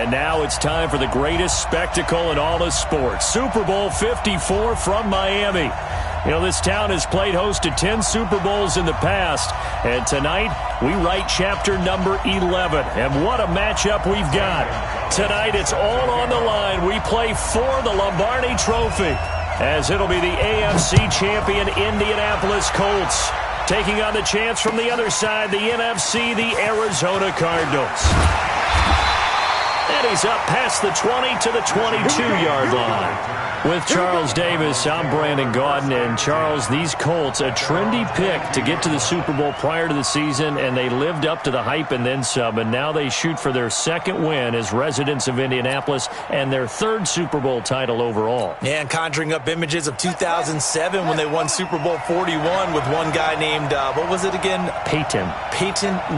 And now it's time for the greatest spectacle in all of sports. Super Bowl 54 from Miami. You know, this town has played host to 10 Super Bowls in the past. And tonight, we write chapter number 11. And what a matchup we've got. Tonight, it's all on the line. We play for the Lombardi Trophy, as it'll be the AFC champion Indianapolis Colts taking on the chance from the other side, the NFC, the Arizona Cardinals. And he's up past the 20 to the 22-yard line. With Charles Davis, I'm Brandon Gaudin. And Charles, these Colts, a trendy pick to get to the Super Bowl prior to the season, and they lived up to the hype and then some. And now they shoot for their second win as residents of Indianapolis and their third Super Bowl title overall. Yeah, and conjuring up images of 2007 when they won Super Bowl 41 with one guy named, what was it again? Peyton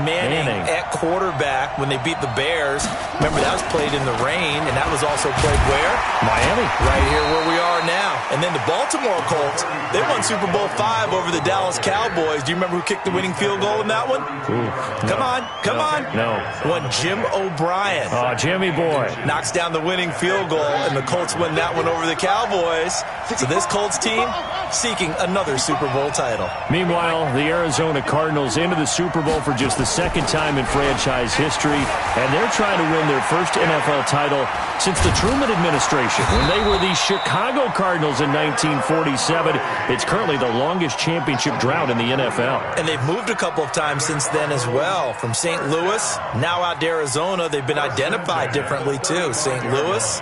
Manning at quarterback when they beat the Bears. Remember, that was played in the rain, and that was also played where? Miami. Right here where we are now. And then the Baltimore Colts, they won Super Bowl V over the Dallas Cowboys. Do you remember who kicked the winning field goal in that one? Come on. No. One Jim O'Brien. Oh, Jimmy boy. Knocks down the winning field goal, and the Colts win that one over the Cowboys. So this Colts team seeking another Super Bowl title. Meanwhile, the Arizona Cardinals into the Super Bowl for just the second time in franchise history, and they're trying to win their first NFL title since the Truman administration, when they were the Chicago Cardinals in 1947. It's currently the longest championship drought in the NFL. And they've moved a couple of times since then as well. From St. Louis, now out to Arizona. They've been identified differently too. St. Louis,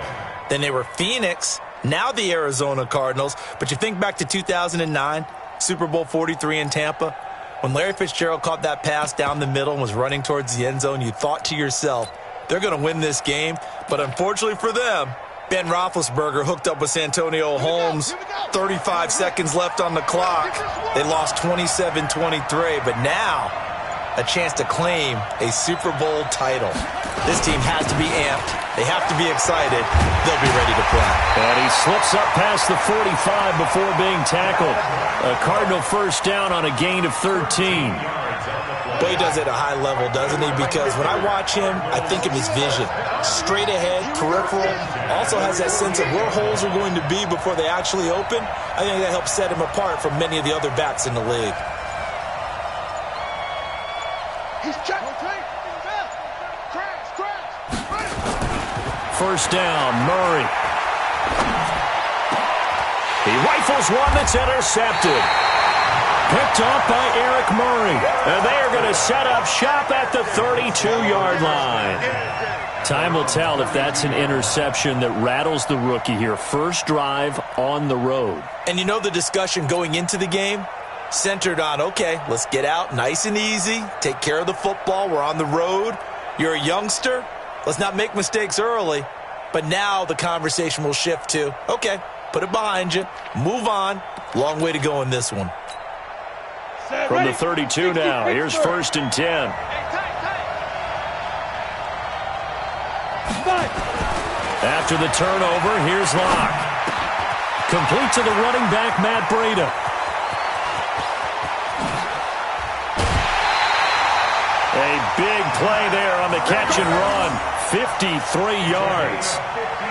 then they were Phoenix, now the Arizona Cardinals. But you think back to 2009, Super Bowl 43 in Tampa, when Larry Fitzgerald caught that pass down the middle and was running towards the end zone, you thought to yourself, they're going to win this game. But unfortunately for them, Ben Roethlisberger hooked up with Santonio Holmes. 35 seconds left on the clock. They lost 27-23, but now a chance to claim a Super Bowl title. This team has to be amped. They have to be excited. They'll be ready to play. And he slips up past the 45 before being tackled. A Cardinal first down on a gain of 13. But he does it at a high level, doesn't he? Because when I watch him, I think of his vision. Straight ahead, peripheral. Also has that sense of where holes are going to be before they actually open. I think that helps set him apart from many of the other backs in the league. First down, Murray. He rifles one that's intercepted. Picked off by Eric Murray. And they are going to set up shop at the 32-yard line. Time will tell if that's an interception that rattles the rookie here. First drive on the road. And you know the discussion going into the game? Centered on, okay, let's get out nice and easy. Take care of the football. We're on the road. You're a youngster. Let's not make mistakes early. But now the conversation will shift to, okay, put it behind you. Move on. Long way to go in this one. From the 32 now, here's first and 10. After the turnover, here's Locke. Complete to the running back, Matt Breida. A big play there on the catch and run. 53 yards.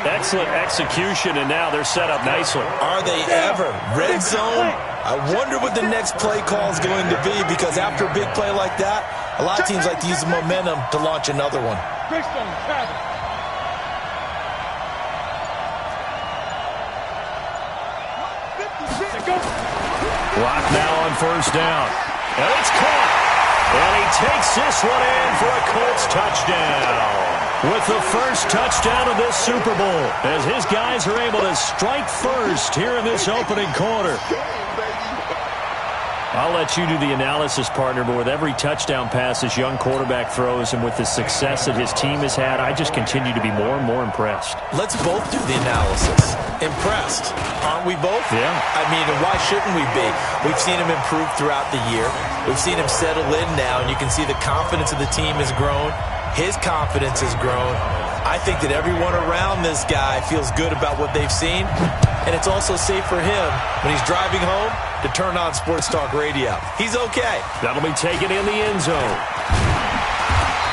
Excellent execution, and now they're set up nicely. Are they ever? Red zone? I wonder what the next play call is going to be, because after a big play like that, a lot of teams like to use the momentum to launch another one. Clock now on first down. And it's caught. And he takes this one in for a Colts touchdown. With the first touchdown of this Super Bowl, as his guys are able to strike first here in this opening quarter. I'll let you do the analysis, partner, but with every touchdown pass this young quarterback throws and with the success that his team has had, I just continue to be more and more impressed. Let's both do the analysis. Impressed, aren't we both? Yeah. I mean, why shouldn't we be? We've seen him improve throughout the year. We've seen him settle in now, and you can see the confidence of the team has grown. His confidence has grown. I think that everyone around this guy feels good about what they've seen, and it's also safe for him when he's driving home to turn on Sports Talk Radio. He's okay. That'll be taken in the end zone.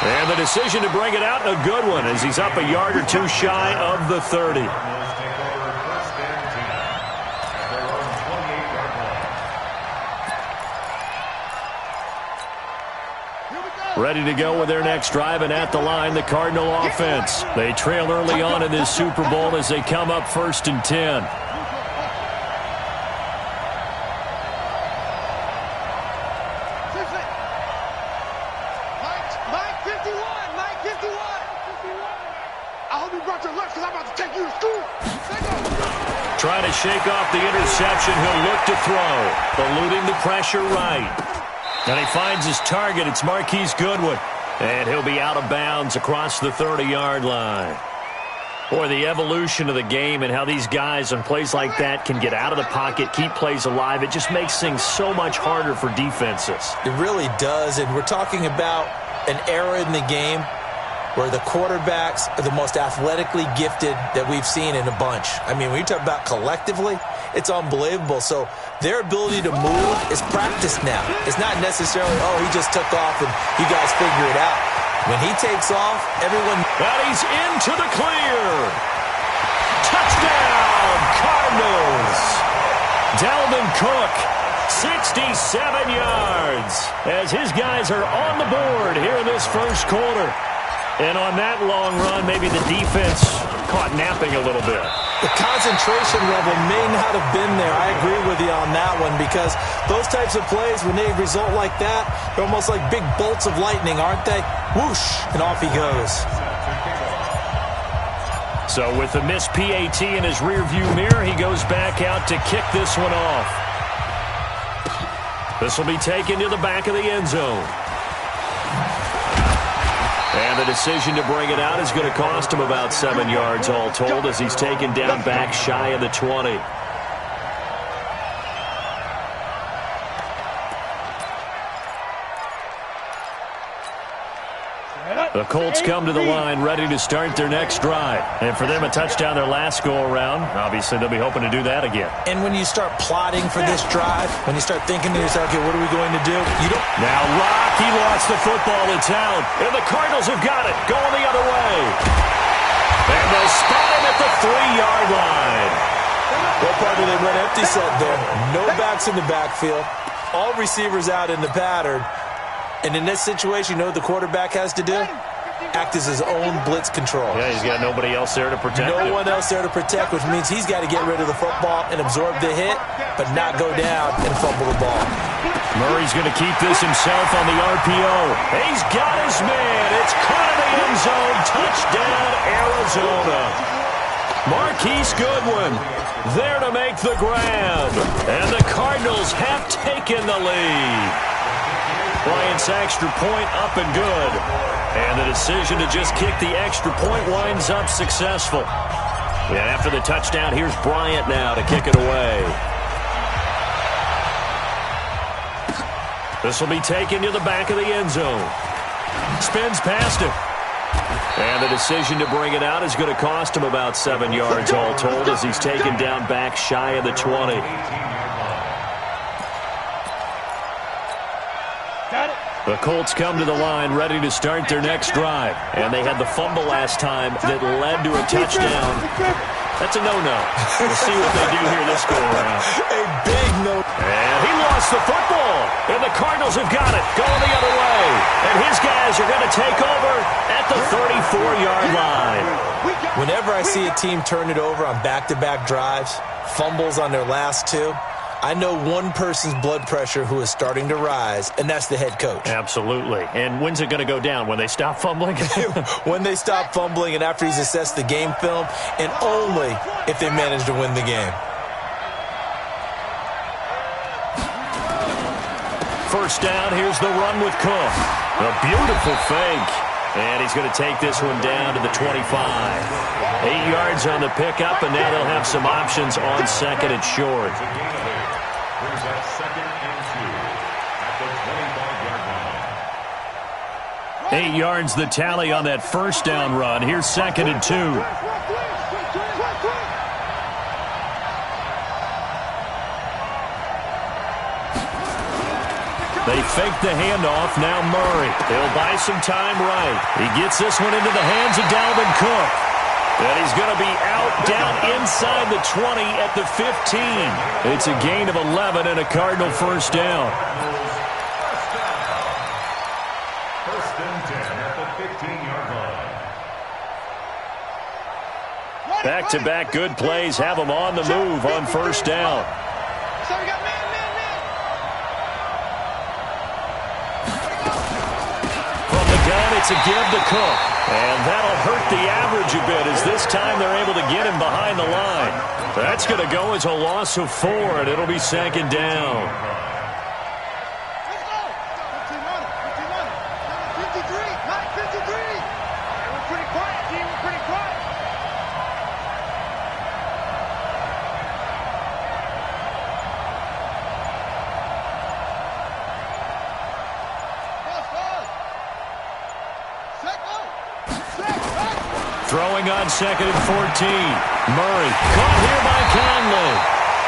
And the decision to bring it out, a good one, as he's up a yard or two shy of the 30. Ready to go with their next drive, and at the line, the Cardinal offense. They trail early on in this Super Bowl as they come up 1st and 10. Mike 51. I hope you brought your lunch because I'm about to take you to school. Trying to shake off the interception. He'll look to throw. Eluding the pressure right. And he finds his target. It's Marquise Goodwin. And he'll be out of bounds across the 30-yard line. Boy, the evolution of the game and how these guys on plays like that can get out of the pocket, keep plays alive, it just makes things so much harder for defenses. It really does, and we're talking about an era in the game where the quarterbacks are the most athletically gifted that we've seen in a bunch. I mean, when you talk about collectively, it's unbelievable. So their ability to move is practiced now. It's not necessarily, oh, he just took off and you guys figure it out. When he takes off, everyone... But he's into the clear. Touchdown, Cardinals. Dalvin Cook, 67 yards, as his guys are on the board here in this first quarter. And on that long run, maybe the defense caught napping a little bit. The concentration level may not have been there. I agree with you on that one, because those types of plays, when they result like that, they're almost like big bolts of lightning, aren't they? Whoosh, and off he goes. So with the missed PAT in his rearview mirror, he goes back out to kick this one off. This will be taken to the back of the end zone. And the decision to bring it out is going to cost him about 7 yards all told, as he's taken down back shy of the 20. The Colts come to the line ready to start their next drive. And for them, a touchdown their last go-around. Obviously, they'll be hoping to do that again. And when you start plotting for this drive, when you start thinking to yourself, okay, what are we going to do? You don't... Now Rock, he lost the football to town. And the Cardinals have got it, going the other way. And they'll spot him at the 3-yard line. What part did they run empty set there? No backs in the backfield. All receivers out in the pattern. And in this situation, you know what the quarterback has to do? Act as his own blitz control. Yeah, he's got nobody else there to protect him. No one else there to protect, which means he's got to get rid of the football and absorb the hit, but not go down and fumble the ball. Murray's going to keep this himself on the RPO. He's got his man. It's caught in the end zone. Touchdown, Arizona. Marquise Goodwin there to make the grab. And the Cardinals have taken the lead. Bryant's extra point up and good. And the decision to just kick the extra point winds up successful. And after the touchdown, here's Bryant now to kick it away. This will be taken to the back of the end zone. Spins past him. And the decision to bring it out is going to cost him about 7 yards all told, as he's taken down back shy of the 20. The Colts come to the line ready to start their next drive. And they had the fumble last time that led to a touchdown. That's a no-no. We'll see what they do here this go-around. A big no. And he lost the football. And the Cardinals have got it, going the other way. And his guys are going to take over at the 34-yard line. Whenever I see a team turn it over on back-to-back drives, fumbles on their last two, I know one person's blood pressure who is starting to rise, and that's the head coach. Absolutely. And when's it going to go down? When they stop fumbling? When they stop fumbling and after he's assessed the game film, and only if they manage to win the game. First down, here's the run with Cook. A beautiful fake. And he's going to take this one down to the 25. 8 yards on the pickup, and now they'll have some options on second and short. 8 yards the tally on that first down run. Here's second and 2. They fake the handoff. Now Murray. He'll buy some time right. He gets this one into the hands of Dalvin Cook. And he's going to be out down inside the 20 at the 15. It's a gain of 11 and a Cardinal first down. First and 10 at the 15-yard line. Back-to-back good plays have them on the move on first down. So we got man. From the gun, it's a give to Cook. And that'll hurt the average a bit as this time they're able to get him behind the line. That's going to go as a loss of 4, and it'll be second down. Let's go. 53, 953. We're pretty quiet, team. We're pretty quiet. Throwing on second and 14. Murray caught here by Conley.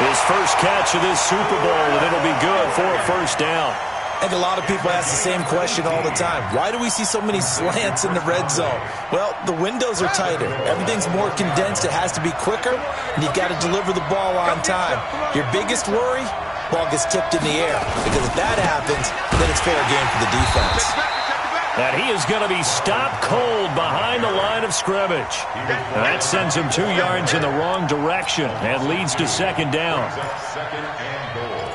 His first catch of this Super Bowl, and it'll be good for a first down. I think a lot of people ask the same question all the time. Why do we see so many slants in the red zone? Well, the windows are tighter. Everything's more condensed. It has to be quicker, and you've got to deliver the ball on time. Your biggest worry? Ball gets tipped in the air. Because if that happens, then it's fair game for the defense. And he is going to be stopped cold behind the line of scrimmage. That sends him 2 yards in the wrong direction and leads to second down. Second and goal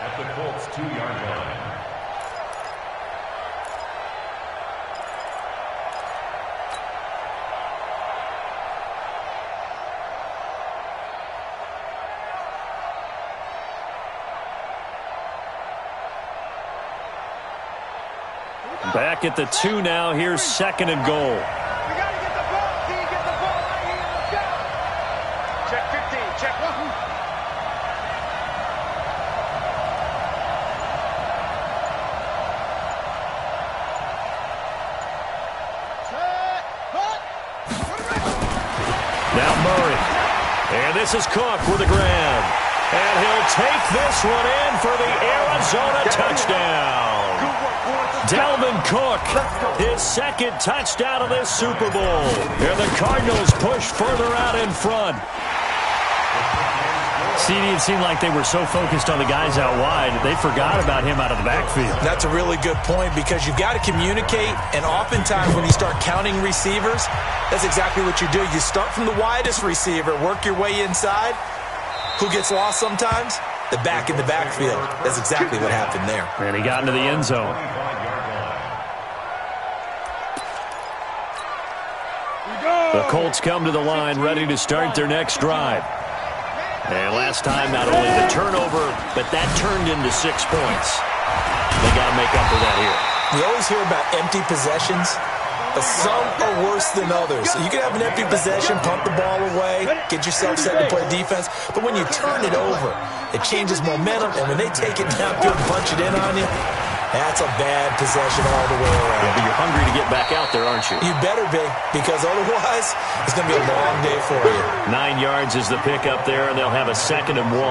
at the Colts 2-yard line. Back at the 2 now. Here's second and goal. We got to get the ball. See, get the ball right here. Let's go. Check 15. Check 1. Now Murray. And this is Cook with a grab. And he'll take this one in for the Arizona touchdown. Dalvin Cook, his second touchdown of this Super Bowl. And the Cardinals push further out in front. CD, it seemed like they were so focused on the guys out wide, they forgot about him out of the backfield. That's a really good point because you've got to communicate, and oftentimes when you start counting receivers, that's exactly what you do. You start from the widest receiver, work your way inside. Who gets lost sometimes? The back in the backfield. That's exactly what happened there. And he got into the end zone. The Colts come to the line ready to start their next drive. And last time, not only the turnover, but that turned into 6 points. They got to make up for that here. We always hear about empty possessions, but some are worse than others. So you can have an empty possession, pump the ball away, get yourself set to play defense, but when you turn it over, it changes momentum, and when they take it downfield and punch it in on you, that's a bad possession all the way around. Yeah, but you're hungry to get back out there, aren't you? You better be, because otherwise, it's going to be a long day for you. 9 yards is the pickup there, and they'll have a 2nd and 1.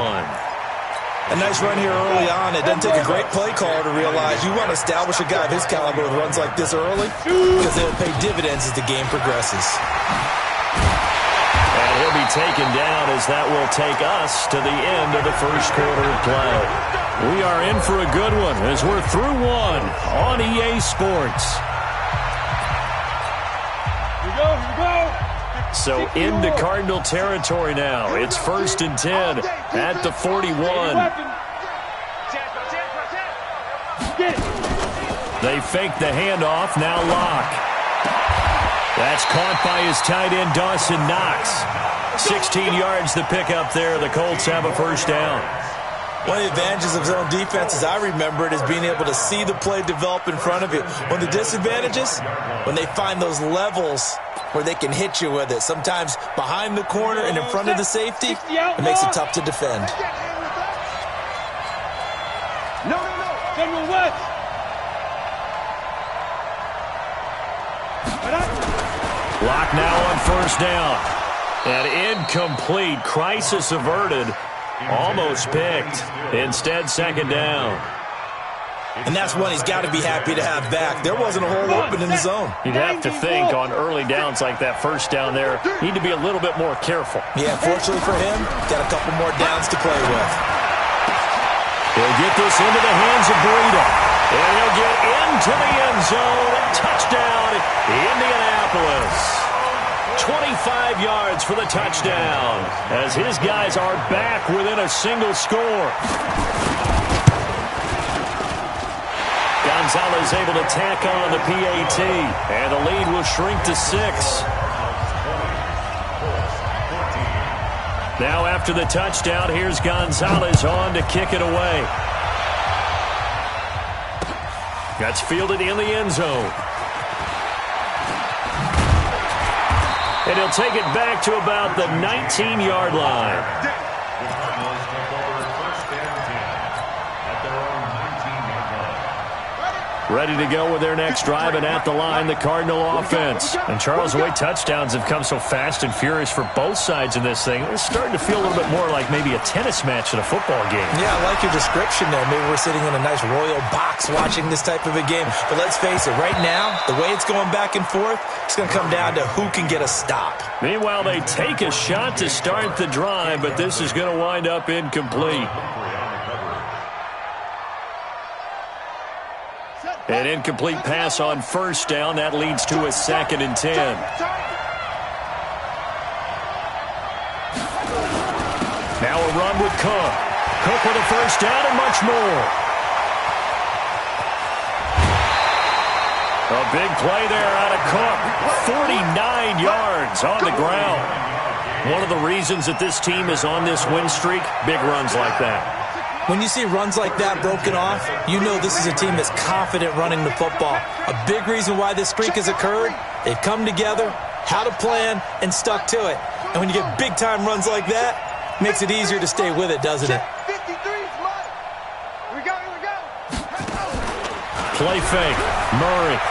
A nice run here early on. It doesn't take a great play caller to realize you want to establish a guy of his caliber with runs like this early, because they'll pay dividends as the game progresses. And he'll be taken down as that will take us to the end of the first quarter of play. We are in for a good one as we're through one on EA Sports. Here we go. So into Cardinal territory now. It's 1st and 10 at the 41. They fake the handoff. Now Locke. That's caught by his tight end, Dawson Knox. 16 yards the pickup there. The Colts have a first down. One of the advantages of zone defense, as I remember it, is being able to see the play develop in front of you. One of the disadvantages, when they find those levels where they can hit you with it. Sometimes behind the corner and in front of the safety, it makes it tough to defend. No. General West. Lock now on first down. And incomplete. Crisis averted. Almost picked. Instead, second down. And that's one he's got to be happy to have back. There wasn't a hole open in the zone. You'd have to think on early downs like that first down there, need to be a little bit more careful. Yeah, fortunately for him, got a couple more downs to play with. He'll get this into the hands of Breida. And he'll get into the end zone. Touchdown, Indianapolis. 25 yards for the touchdown as his guys are back within a single score. Gonzalez able to tack on the PAT, and the lead will shrink to 6. Now after the touchdown, here's Gonzalez on to kick it away. That's fielded in the end zone. And he'll take it back to about the 19-yard line. Ready to go with their next drive, and at the line, the Cardinal offense. And Charles, the way touchdowns have come so fast and furious for both sides in this thing, it's starting to feel a little bit more like maybe a tennis match in a football game. Yeah, I like your description there. Maybe we're sitting in a nice royal box watching this type of a game. But let's face it, right now, the way it's going back and forth, it's going to come down to who can get a stop. Meanwhile, they take a shot to start the drive, but this is going to wind up incomplete. An incomplete pass on first down. That leads to a 2nd and 10. Now a run with Cook. Cook with a first down and much more. A big play there out of Cook. 49 yards on the ground. One of the reasons that this team is on this win streak, big runs like that. When you see runs like that broken off, you know this is a team that's confident running the football. A big reason why this streak has occurred, they've come together, had a plan, and stuck to it. And when you get big-time runs like that, it makes it easier to stay with it, doesn't it? 53 is mine. Here we go. Play fake. Murray.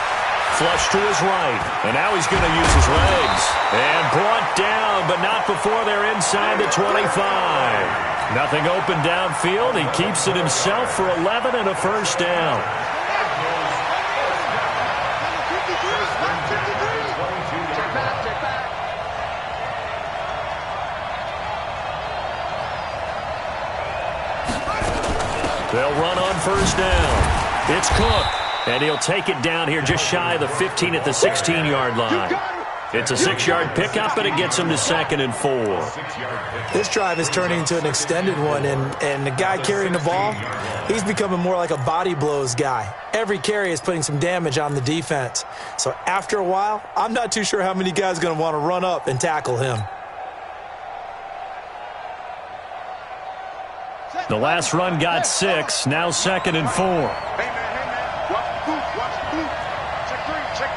Flush to his right. And now he's going to use his legs. And brought down, but not before they're inside the 25. Nothing open downfield. He keeps it himself for 11 and a first down. They'll run on first down. It's Cook. And he'll take it down here just shy of the 15 at the 16-yard line. It's a 6-yard pickup, and it gets him to 2nd and 4. This drive is turning into an extended one, and the guy carrying the ball, he's becoming more like a body blows guy. Every carry is putting some damage on the defense. So after a while, I'm not too sure how many guys are going to want to run up and tackle him. The last run got 6, now 2nd and 4. Hey, man. Watch the boot. Check three. Check,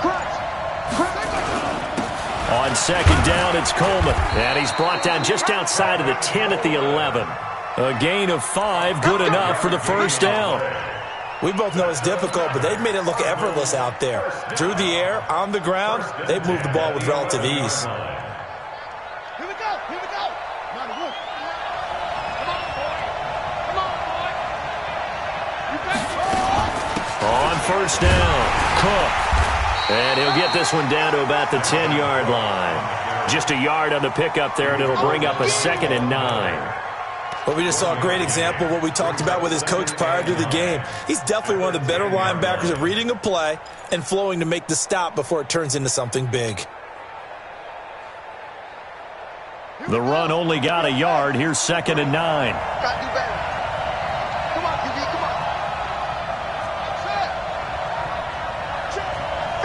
crunch. On 2nd down, it's Coleman. And he's brought down just outside of the 10 at the 11. A gain of 5, good enough for the first down. We both know it's difficult, but they've made it look effortless out there. Through the air, on the ground, they've moved the ball with relative ease. Here we go. Now the roof. Come on, boy. You got it. On first down, Cook. And he'll get this one down to about the 10-yard line. Just a yard on the pickup there, and it'll bring up a 2nd and 9. But we just saw a great example of what we talked about with his coach prior to the game. He's definitely one of the better linebackers at reading a play and flowing to make the stop before it turns into something big. The run only got a yard. Here's 2nd and 9. Got to do better. Come on, QB, come on. Check.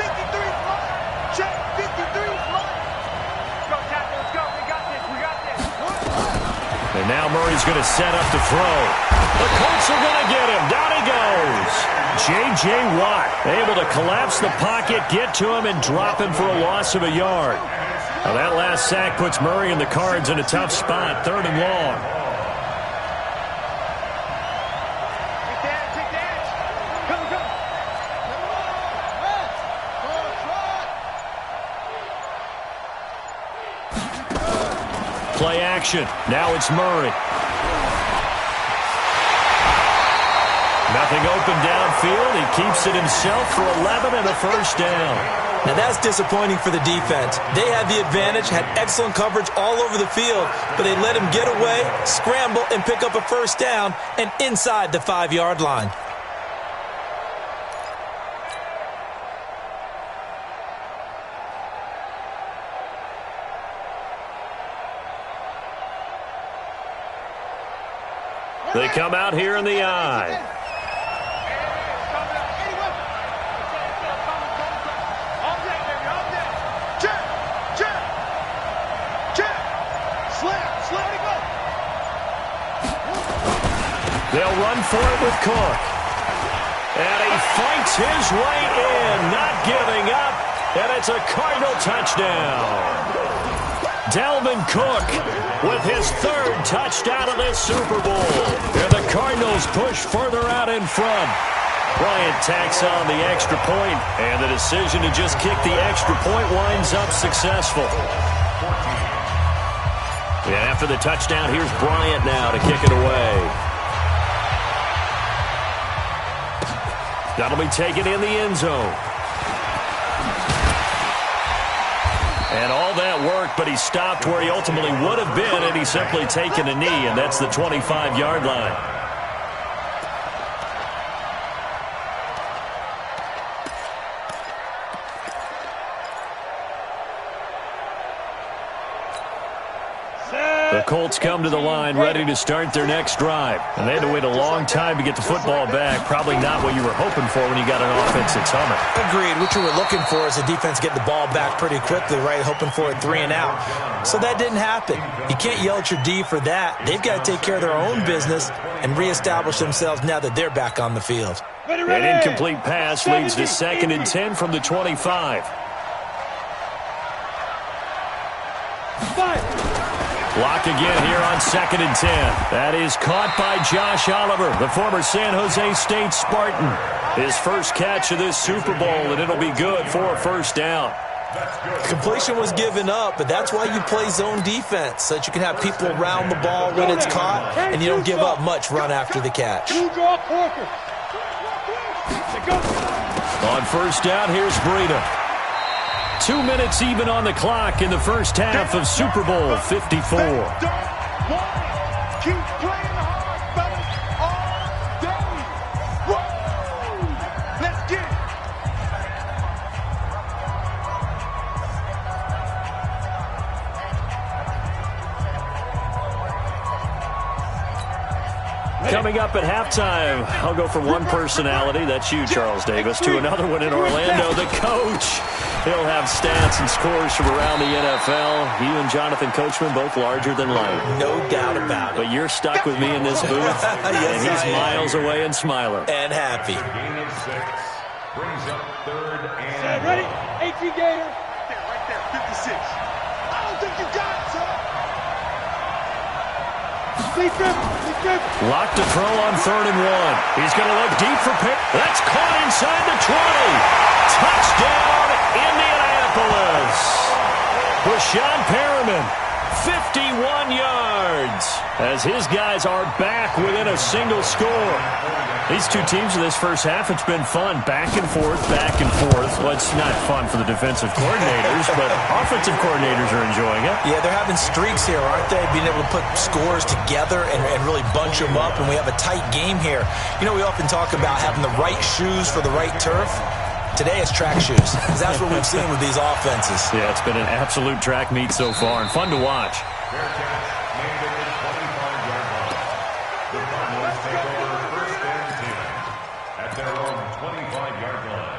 53 is mine. Check. 53 is mine. Go, Tackle, let's go. We got this. And now Murray's going to set up to throw. The Colts are going to get him. Down he goes. J.J. Watt able to collapse the pocket, get to him, and drop him for a loss of a yard. Now that last sack puts Murray and the Cards in a tough spot, 3rd and long. Take that. Come. play action. Now it's Murray. Nothing open downfield. He keeps it himself for 11 and a first down. Now that's disappointing for the defense. They had the advantage, had excellent coverage all over the field, but they let him get away, scramble, and pick up a first down and inside the 5-yard line. They come out here in the I. They'll run for it with Cook. And he fights his way in, not giving up. And it's a Cardinal touchdown. Dalvin Cook with his 3rd touchdown of this Super Bowl. And the Cardinals push further out in front. Bryant tacks on the extra point, and the decision to just kick the extra point winds up successful. And after the touchdown, here's Bryant now to kick it away. That'll be taken in the end zone. And all that work, but he stopped where he ultimately would have been, and he's simply taken a knee, and that's the 25-yard line. The Colts come to the line ready to start their next drive. And they had to wait a long time to get the football back. Probably not what you were hoping for when you got an offense that's humming. Agreed. What you were looking for is the defense getting the ball back pretty quickly, right? Hoping for a 3 and out. So that didn't happen. You can't yell at your D for that. They've got to take care of their own business and reestablish themselves now that they're back on the field. An incomplete pass leads to 2nd and 10 from the 25. Blocked again here on 2nd and 10. That is caught by Josh Oliver, the former San Jose State Spartan. His first catch of this Super Bowl, and it'll be good for a first down. Completion was given up, but that's why you play zone defense, so that you can have people around the ball when it's caught, and you don't give up much run after the catch. On first down, here's Breida. 2 minutes even on the clock in the first half of Super Bowl 54. Keep playing hard, fellas, all day. Woo! Let's get it. Coming up at halftime, I'll go from one personality, that's you, Charles Davis, to another one in Orlando, the coach. He'll have stats and scores from around the NFL. You and Jonathan Coachman, both larger than life. No doubt about it. But you're stuck with me in this booth, yes, and he's miles away and smiling. And happy. Gain of 6. Brings up 3rd and... Ready? AT Gator. Right there, 56. I don't think you got it, son. Locked to throw on 3rd and 1. He's going to look deep for pick. That's caught inside the 20. Touchdown, Indianapolis. Rashawn Perriman, 51 yards, as his guys are back within a single score. These two teams in this first half, it's been fun. Back and forth, back and forth. Well, it's not fun for the defensive coordinators, but offensive coordinators are enjoying it. Yeah, they're having streaks here, aren't they? Being able to put scores together and really bunch them up, and we have a tight game here. You know, we often talk about having the right shoes for the right turf. Today it's track shoes, because that's what we've seen with these offenses. Yeah, it's been an absolute track meet so far, and fun to watch. Fair catch, made at the 25-yard line. The Cardinals take over 1st and 10 at their own 25-yard line.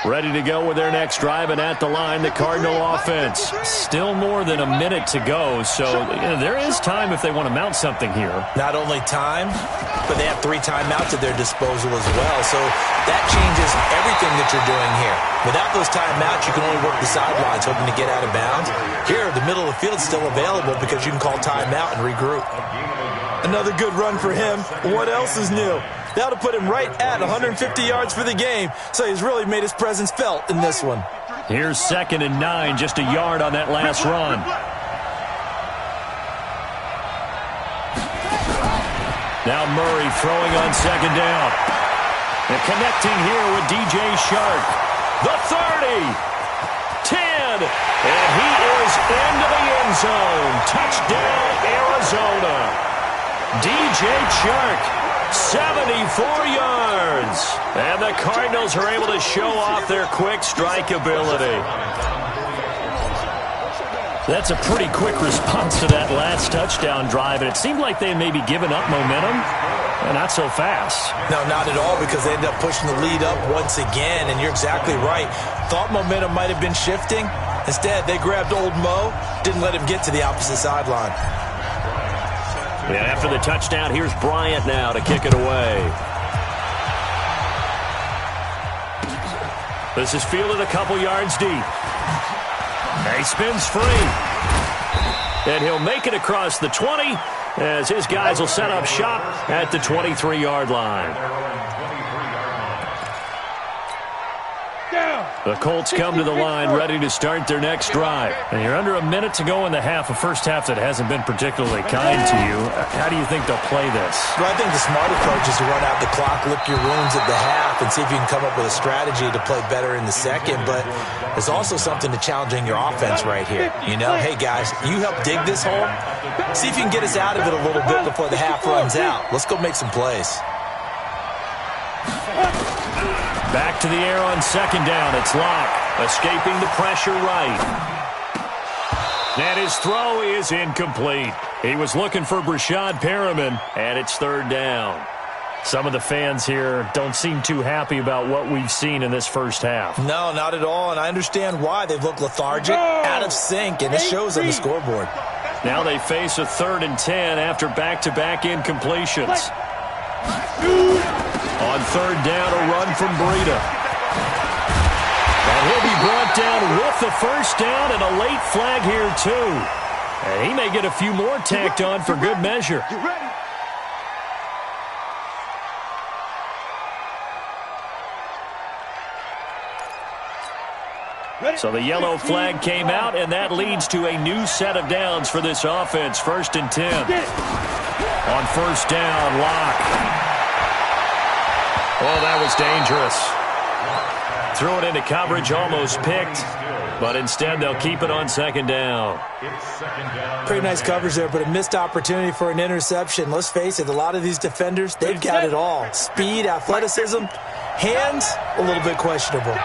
Ready to go with their next drive, and at the line, the Cardinal offense. Still more than a minute to go, so there is time if they want to mount something here. Not only time, but they have 3 timeouts at their disposal as well, so that changes everything that you're doing here. Without those timeouts, you can only work the sidelines, hoping to get out of bounds. Here, the middle of the field is still available because you can call timeout and regroup. Another good run for him. What else is new? That'll put him right at 150 yards for the game, so he's really made his presence felt in this one. Here's 2nd and 9, just a yard on that last run. Now Murray throwing on 2nd down. And connecting here with DJ Shark. The 30. 10. And he is into the end zone. Touchdown, Arizona. DJ Shark, 74 yards. And the Cardinals are able to show off their quick strike ability. That's a pretty quick response to that last touchdown drive, and it seemed like they had maybe given up momentum. Not so fast. No, not at all, because they ended up pushing the lead up once again, and you're exactly right. Thought momentum might have been shifting. Instead, they grabbed old Mo, didn't let him get to the opposite sideline. Yeah, after the touchdown, here's Bryant now to kick it away. This is fielded a couple yards deep. He spins free. And he'll make it across the 20 as his guys will set up shop at the 23-yard line. The Colts come to the line ready to start their next drive. And you're under a minute to go in the half, a first half that hasn't been particularly kind to you. How do you think they'll play this? Well, I think the smart approach is to run out the clock, lick your wounds at the half, and see if you can come up with a strategy to play better in the second. But there's also something to challenging your offense right here. You know, hey, guys, you help dig this hole. See if you can get us out of it a little bit before the half runs out. Let's go make some plays. Back to the air on 2nd down. It's Locke escaping the pressure right. And his throw is incomplete. He was looking for Brashad Perriman, and it's 3rd down. Some of the fans here don't seem too happy about what we've seen in this first half. No, not at all, and I understand why. They've looked lethargic, out of sync, and it shows on the scoreboard. Now they face a 3rd and 10 after back-to-back incompletions. On 3rd down, a run from Breida. And he'll be brought down with the first down and a late flag here, too. And he may get a few more tacked on for good measure. So the yellow flag came out, and that leads to a new set of downs for this offense. 1st and 10. On 1st down, Locke. Oh, that was dangerous. Threw it into coverage, almost picked. But instead, they'll keep it on 2nd down. Pretty nice coverage there, but a missed opportunity for an interception. Let's face it, a lot of these defenders, they've got it all. Speed, athleticism, hands, a little bit questionable.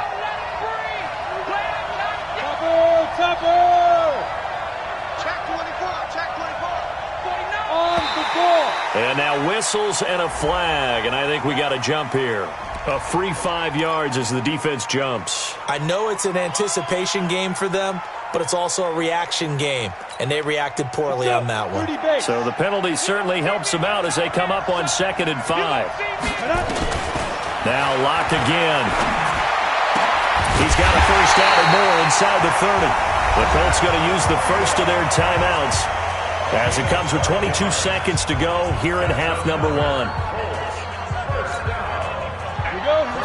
And now whistles and a flag, and I think we got a jump here. A free 5 yards as the defense jumps. I know it's an anticipation game for them, but it's also a reaction game, and they reacted poorly on that one. So the penalty certainly helps them out as they come up on 2nd and 5. Now Locke again. He's got a first down or more inside the 30. The Colts going to use the first of their timeouts as it comes with 22 seconds to go here in half number 1.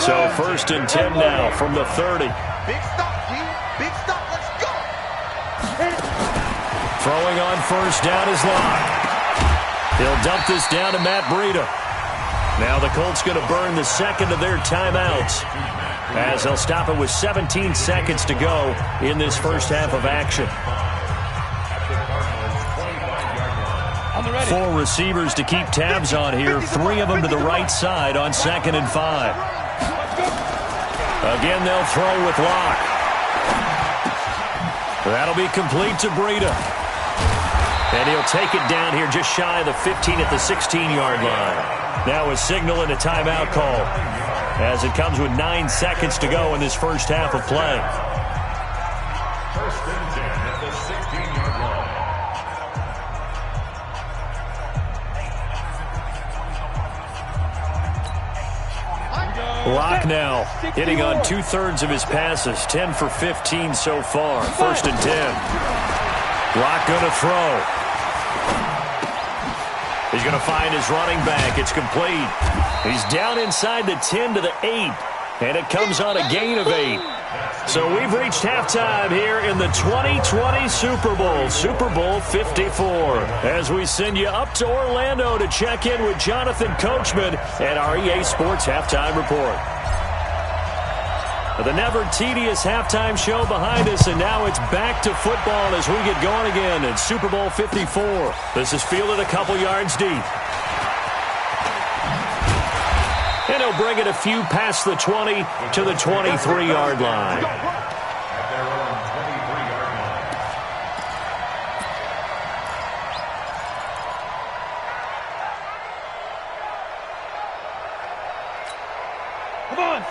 So 1st and 10 now from the 30. Big stop, G. Big stop. Let's go. Throwing on 1st down is Locke. He'll dump this down to Matt Breida. Now the Colts going to burn the second of their timeouts as they'll stop it with 17 seconds to go in this first half of action. 4 receivers to keep tabs on here. 3 of them to the right side on 2nd and 5. Again, they'll throw with Locke. That'll be complete to Breida. And he'll take it down here just shy of the 15 at the 16-yard line. Now a signal and a timeout call as it comes with 9 seconds to go in this first half of play. 1st and 10 at the 16-yard line. Locke now hitting on 2/3 of his passes, 10 for 15 so far. 1st and 10. Locke going to throw. He's going to find his running back. It's complete. He's down inside the 10 to the 8, and it comes on a gain of 8. So we've reached halftime here in the 2020 Super Bowl, Super Bowl 54. As we send you up to Orlando to check in with Jonathan Coachman at our EA Sports Halftime Report. The never-tedious halftime show behind us, and now it's back to football as we get going again in Super Bowl 54. This is fielded a couple yards deep. And he'll bring it a few past the 20 to the 23-yard line. At their own 23-yard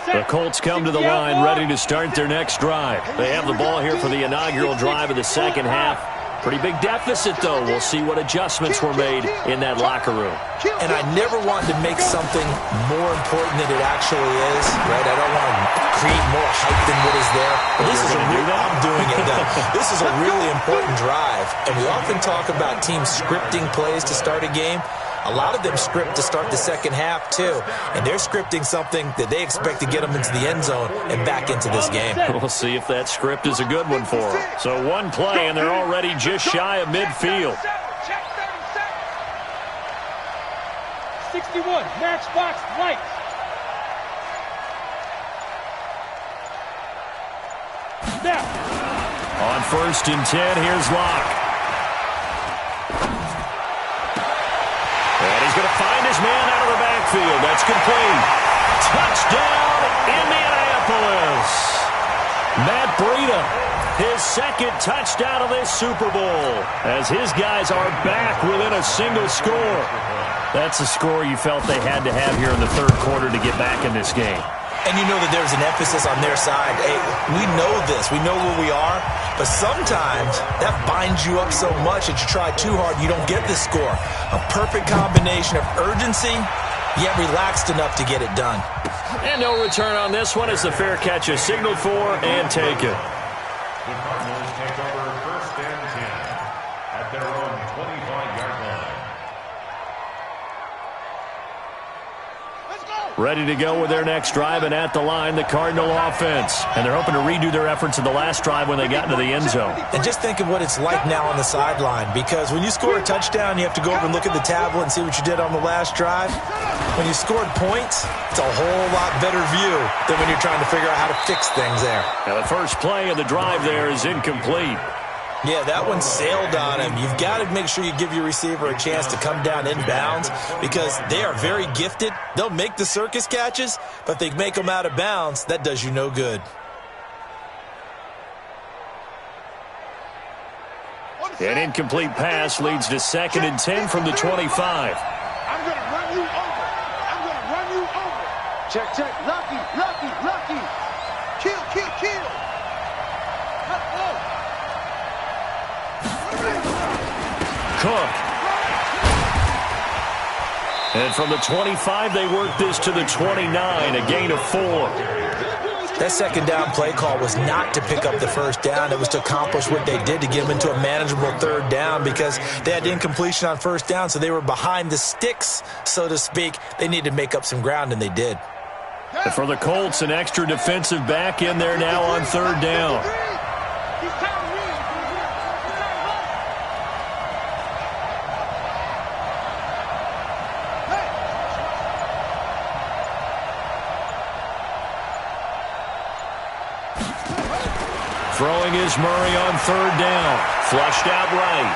line. The Colts come to the line ready to start their next drive. They have the ball here for the inaugural drive of the second half. Pretty big deficit, though. We'll see what adjustments were made in that locker room. And I never want to make something more important than it actually is, right? I don't want to create more hype than what is there. But this is I'm doing it now. This is a really important drive. And we often talk about teams scripting plays to start a game. A lot of them script to start the second half, too. And they're scripting something that they expect to get them into the end zone and back into this game. We'll see if that script is a good one for them. So one play, and they're already just shy of midfield. 61, matchbox lights. Now. On 1st and 10, here's Locke. And he's going to find his man out of the backfield. That's complete. Touchdown, Indianapolis. Matt Breida, his second touchdown of this Super Bowl, as his guys are back within a single score. That's a score you felt they had to have here in the third quarter to get back in this game. And you know that there's an emphasis on their side. Hey, we know this. We know where we are. But sometimes that binds you up so much that you try too hard, you don't get this score. A perfect combination of urgency, yet relaxed enough to get it done. And no return on this one as the fair catch is signaled for and taken. The Cardinals take over 1st and 10 at their own 25-yard line. Ready to go with their next drive, and at the line, the Cardinal offense. And they're hoping to redo their efforts in the last drive when they got into the end zone. And just think of what it's like now on the sideline, because when you score a touchdown, you have to go over and look at the tablet and see what you did on the last drive. When you scored points, it's a whole lot better view than when you're trying to figure out how to fix things there. Now, the first play of the drive there is incomplete. Yeah, that one sailed on him. You've got to make sure you give your receiver a chance to come down inbounds because they are very gifted. They'll make the circus catches, but if they make them out of bounds, that does you no good. An incomplete pass leads to 2nd and 10 from the 25. I'm going to run you over. I'm going to run you over. Check, check. Lucky, lucky, lucky. Kill, kill, kill. Cook. And from the 25, they work this to the 29, a gain of 4. That second down play call was not to pick up the first down. It was to accomplish what they did to get them into a manageable third down because they had incompletion on first down, so they were behind the sticks, so to speak. They needed to make up some ground, and they did. And for the Colts, an extra defensive back in there now on third down. Throwing is Murray on third down. Flushed out right.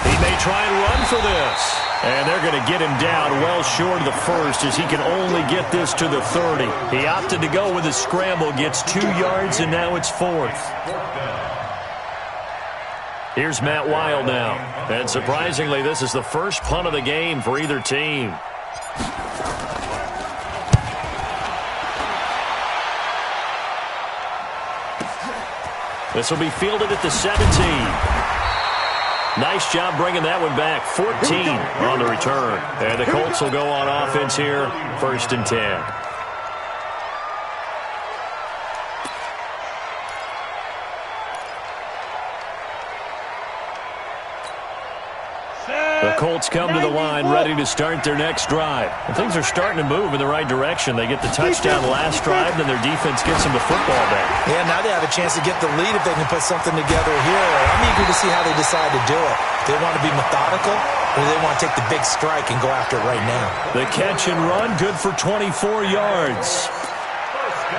He may try and run for this. And they're going to get him down well short of the first as he can only get this to the 30. He opted to go with a scramble, gets 2 yards, and now it's 4th. Here's Matt Wild now. And surprisingly, this is the first punt of the game for either team. This will be fielded at the 17. Nice job bringing that one back. 14 on the return. And the Colts will go on offense here, 1st and 10. The Colts come to the line ready to start their next drive. And things are starting to move in the right direction. They get the touchdown last drive, then their defense gets them the football back. Yeah, now they have a chance to get the lead if they can put something together here. I'm eager to see how they decide to do it. Do they want to be methodical, or do they want to take the big strike and go after it right now? The catch and run, good for 24 yards.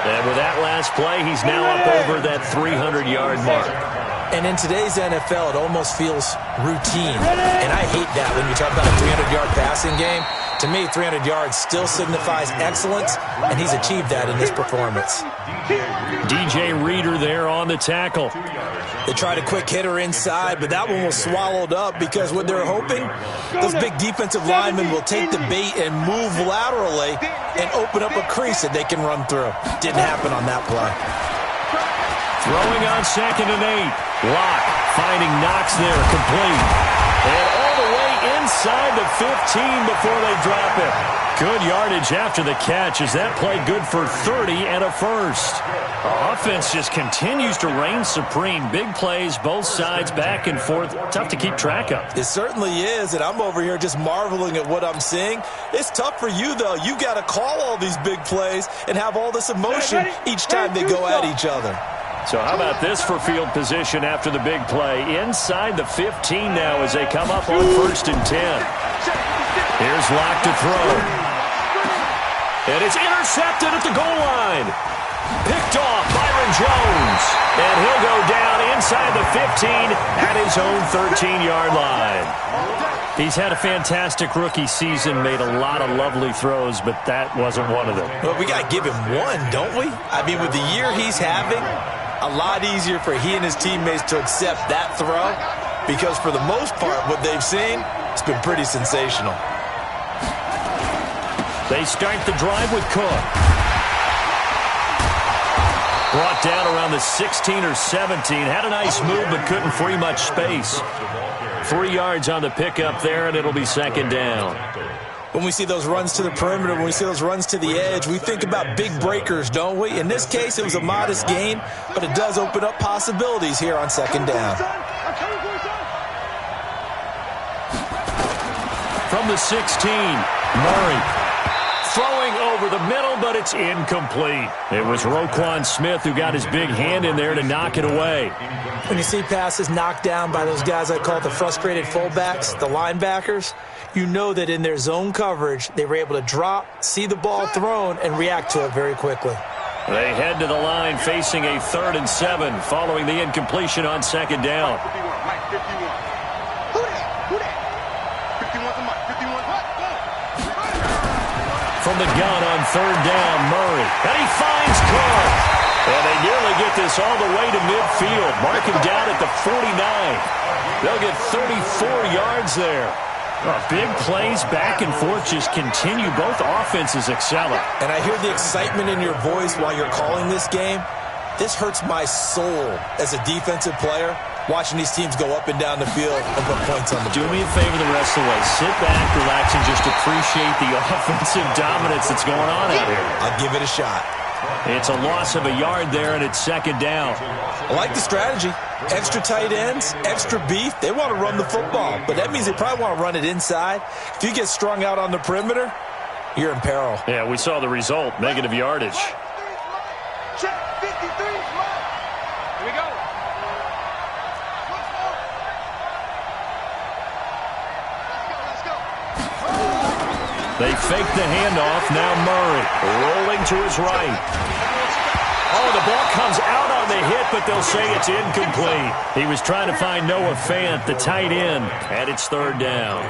And with that last play, he's now up over that 300-yard mark. And in today's NFL, it almost feels routine. And I hate that when you talk about a 300-yard passing game. To me, 300 yards still signifies excellence, and he's achieved that in this performance. DJ Reader there on the tackle. They tried a quick hitter inside, but that one was swallowed up because what they're hoping, those big defensive linemen will take the bait and move laterally and open up a crease that they can run through. Didn't happen on that play. Throwing on 2nd and 8. Locke finding Knox there, complete. And all the way inside the 15 before they drop it. Good yardage after the catch as that play good for 30 and a first. Offense just continues to reign supreme. Big plays, both sides, back and forth. Tough to keep track of. It certainly is, and I'm over here just marveling at what I'm seeing. It's tough for you, though. You got to call all these big plays and have all this emotion each time they go at each other. So how about this for field position after the big play? Inside the 15 now as they come up on 1st and 10. Here's Locke to throw. And it's intercepted at the goal line. Picked off Byron Jones. And he'll go down inside the 15 at his own 13-yard line. He's had a fantastic rookie season, made a lot of lovely throws, but that wasn't one of them. Well, we got to give him one, don't we? I mean, with the year he's having, a lot easier for he and his teammates to accept that throw because for the most part, what they've seen, it's been pretty sensational. They start the drive with Cook. Brought down around the 16 or 17. Had a nice move, but couldn't free much space. 3 yards on the pickup there, and it'll be 2nd down. When we see those runs to the perimeter, when we see those runs to the edge, we think about big breakers, don't we? In this case, it was a modest gain, but it does open up possibilities here on 2nd down. From the 16, Murray. Throwing over the middle, but it's incomplete. It was Roquan Smith who got his big hand in there to knock it away. When you see passes knocked down by those guys I call the frustrated fullbacks, the linebackers, you know that in their zone coverage, they were able to drop, see the ball thrown, and react to it very quickly. They head to the line facing a 3rd and 7 following the incompletion on 2nd down. From the gun on 3rd down, Murray. And he finds Cook. And they nearly get this all the way to midfield. Mark him down at the 49. They'll get 34 yards there. Big plays back and forth just continue. Both offenses excelling. And I hear the excitement in your voice while you're calling this game. This hurts my soul as a defensive player, watching these teams go up and down the field and put points on the board. Do me a favor the rest of the way. Sit back, relax, and just appreciate the offensive dominance that's going on out here. I'll give it a shot. It's a loss of a yard there, and it's 2nd down. I like the strategy. Extra tight ends, extra beef. They want to run the football, but that means they probably want to run it inside. If you get strung out on the perimeter, you're in peril. Yeah, we saw the result, negative yardage. Check, 53 is mine. Here we go. Let's go. They fake the handoff. Now Murray rolling to his right. Oh, the ball comes out on the hit, but they'll say it's incomplete. He was trying to find Noah Fant, the tight end, and it's 3rd down.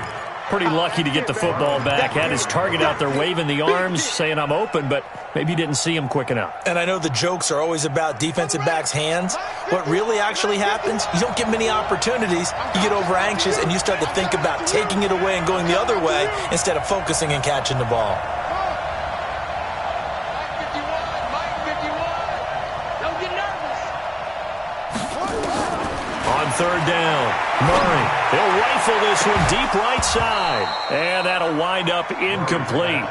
Pretty lucky to get the football back. Had his target out there waving the arms, saying I'm open, but maybe you didn't see him quick enough. And I know the jokes are always about defensive backs' hands. What really actually happens, you don't get many opportunities. You get over anxious, and you start to think about taking it away and going the other way instead of focusing and catching the ball. On 3rd down, Murray. He'll rifle this one deep right side. And that'll wind up incomplete.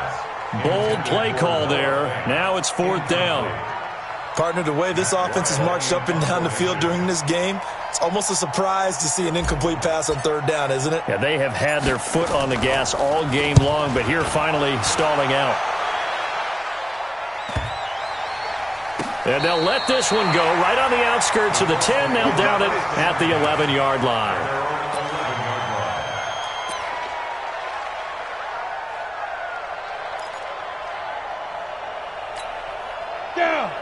Bold play call there. Now it's 4th down. Partner, the way this offense has marched up and down the field during this game, it's almost a surprise to see an incomplete pass on third down, isn't it? Yeah, they have had their foot on the gas all game long, but here finally stalling out. And they'll let this one go right on the outskirts of the 10. They'll down it at the 11-yard line.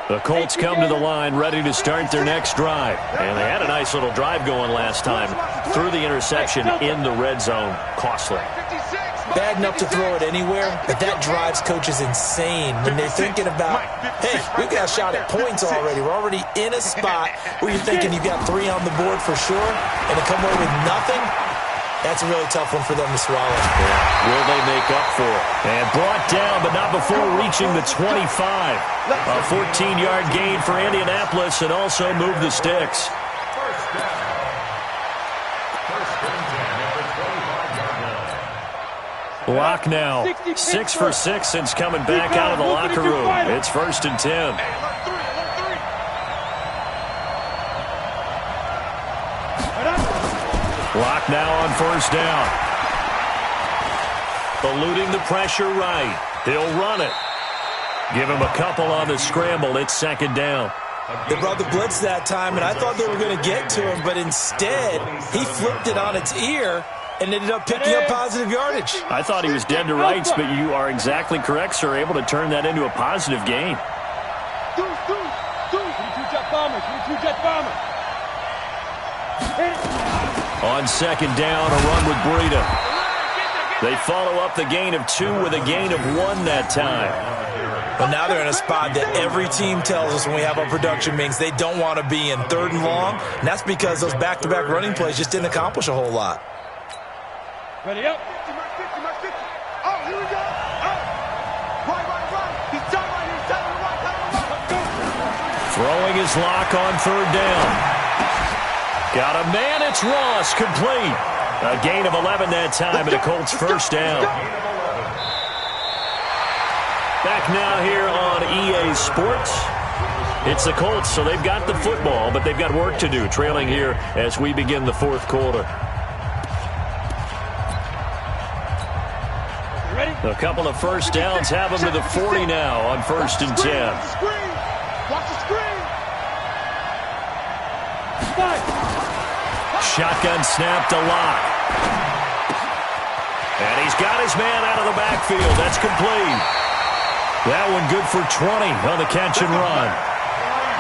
The Colts come to the line ready to start their next drive. And they had a nice little drive going last time. Threw the interception in the red zone. Costly. Bad enough to throw it anywhere, but that drives coaches insane when they're thinking about, hey, we've got a shot at points already. We're already in a spot where you're thinking you've got 3 on the board for sure, and to come away with nothing, that's a really tough one for them to swallow. Yeah. Will they make up for it? And brought down, but not before reaching the 25. A 14-yard gain for Indianapolis and also move the sticks. Block now. 6 for 6 since coming back out of the locker room. It's 1st and 10. Block now on 1st down. Eluding the pressure right. He'll run it. Give him a couple on the scramble. It's 2nd down. They brought the blitz that time, and I thought they were going to get to him, but instead he flipped it on its ear and ended up picking up positive yardage. I thought he was dead to rights, but you are exactly correct, sir. Able to turn that into a positive gain. On 2nd down, a run with Breida. They follow up the gain of 2 with a gain of 1 that time. But now they're in a spot that every team tells us when we have our production meetings they don't want to be in, 3rd and long, and that's because those back-to-back running plays just didn't accomplish a whole lot. Ready up. 50, 50. Oh, here we go. Oh. Right. He's done right. Throwing his lock on 3rd down. Got a man. It's Ross. Complete. A gain of 11 that time, and a Colts 1st down. Back now here on EA Sports. It's the Colts, so they've got the football, but they've got work to do, trailing here as we begin the 4th quarter. A couple of 1st downs have them to the 40 now on 1st and 10. Watch the screen. Shotgun snap to Lock. And he's got his man out of the backfield. That's complete. That one good for 20 on the catch and run.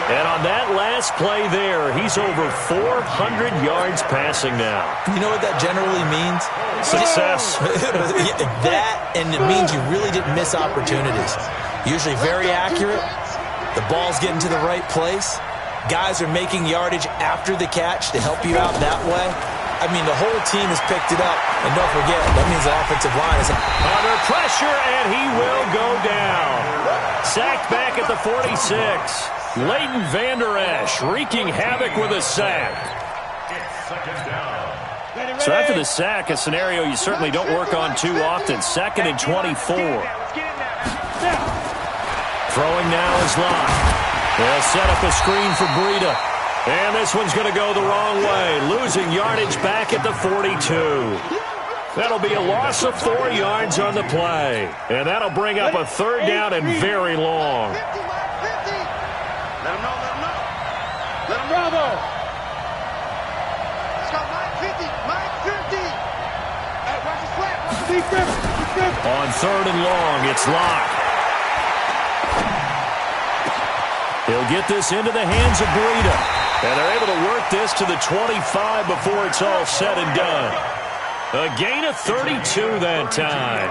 And on that last play there, he's over 400 yards passing now. You know what that generally means? Success. That, and it means you really didn't miss opportunities. Usually very accurate. The ball's getting to the right place. Guys are making yardage after the catch to help you out that way. I mean, the whole team has picked it up. And don't forget, that means the offensive line is under pressure, and he will go down. Sacked back at the 46. Leighton Vander Esch wreaking havoc with a sack. So after the sack, a scenario you certainly don't work on too often. 2nd and 24. Throwing now is Locke. They'll set up a screen for Breida. And this one's going to go the wrong way. Losing yardage back at the 42. That'll be a loss of 4 yards on the play. And that'll bring up a 3rd down and very long. Let him know. Let him bravo. Let's go, 950. Hey, watch the slap. Watch the defense. On 3rd and long, it's Locke. He'll get this into the hands of Breida. And they're able to work this to the 25 before it's all said and done. A gain of 32 that time.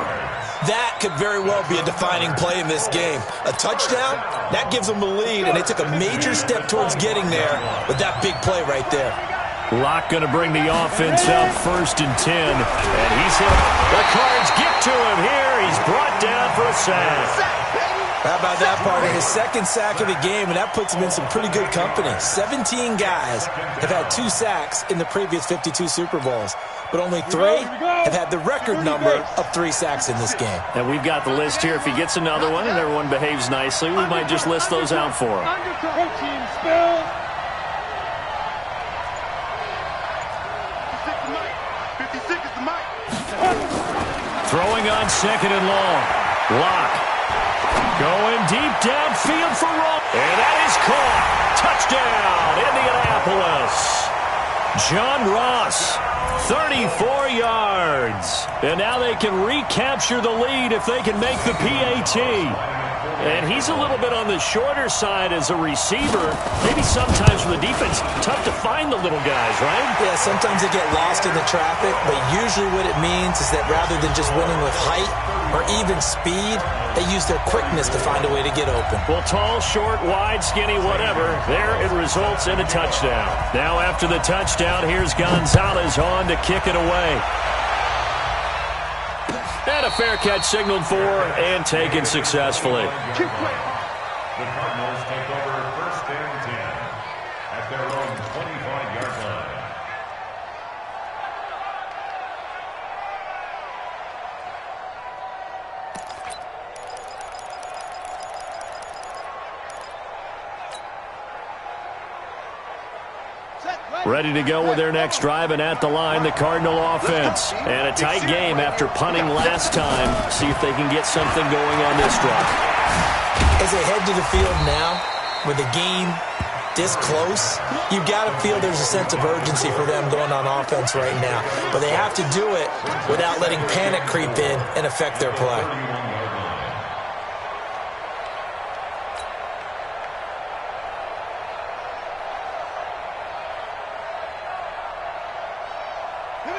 That could very well be a defining play in this game. A touchdown, that gives them the lead, and they took a major step towards getting there with that big play right there. Locke going to bring the offense up 1st and 10. And he's hit. The Cards get to him here. He's brought down for a sack. How about that, partner? His second sack of the game, and that puts him in some pretty good company. 17 guys have had 2 sacks in the previous 52 Super Bowls, but only 3 have had the record number of 3 sacks in this game. And we've got the list here. If he gets another one and everyone behaves nicely, we might just list those out for him. Protein spill. 56 is the mic. Throwing on second and long. Lock. Going deep downfield for Ross. And that is caught. Touchdown, Indianapolis. John Ross, 34 yards. And now they can recapture the lead if they can make the PAT. And he's a little bit on the shorter side as a receiver. Maybe sometimes for the defense, tough to find the little guys, right? Yeah, sometimes they get lost in the traffic, but usually what it means is that rather than just winning with height or even speed, they use their quickness to find a way to get open. Well, tall, short, wide, skinny, whatever, there it results in a touchdown. Now after the touchdown, here's Gonzalez on to kick it away. And a fair catch signaled for and taken successfully. The Cardinals take over first and 10 at their own 25-yard line. Ready to go with their next drive, and at the line, the Cardinal offense. And a tight game after punting last time. See if they can get something going on this drive. As they head to the field now, with the game this close, you've got to feel there's a sense of urgency for them going on offense right now. But they have to do it without letting panic creep in and affect their play.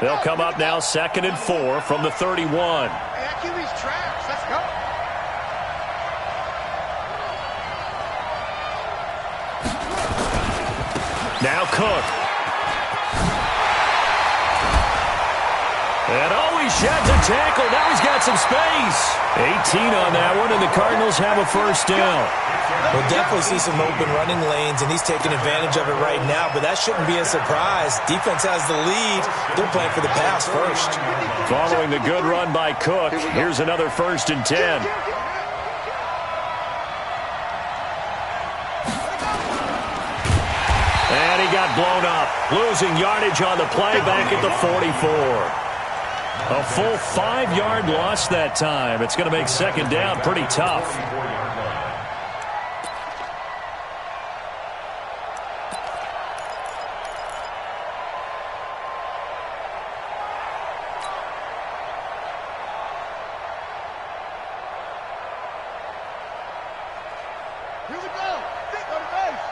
They'll come up now, 2nd and 4 from the 31. Hey, that QB's trash. Let's go. Now Cook. And he sheds a tackle. Now he's got some space. 18 on that one, and the Cardinals have a first down. We'll definitely see some open running lanes, and he's taking advantage of it right now, but that shouldn't be a surprise. Defense has the lead. They're playing for the pass first. Following the good run by Cook, here's another 1st and 10. And he got blown up, losing yardage on the play back at the 44. A full 5-yard loss that time. It's going to make second down pretty tough. Here we go. Thick on the base.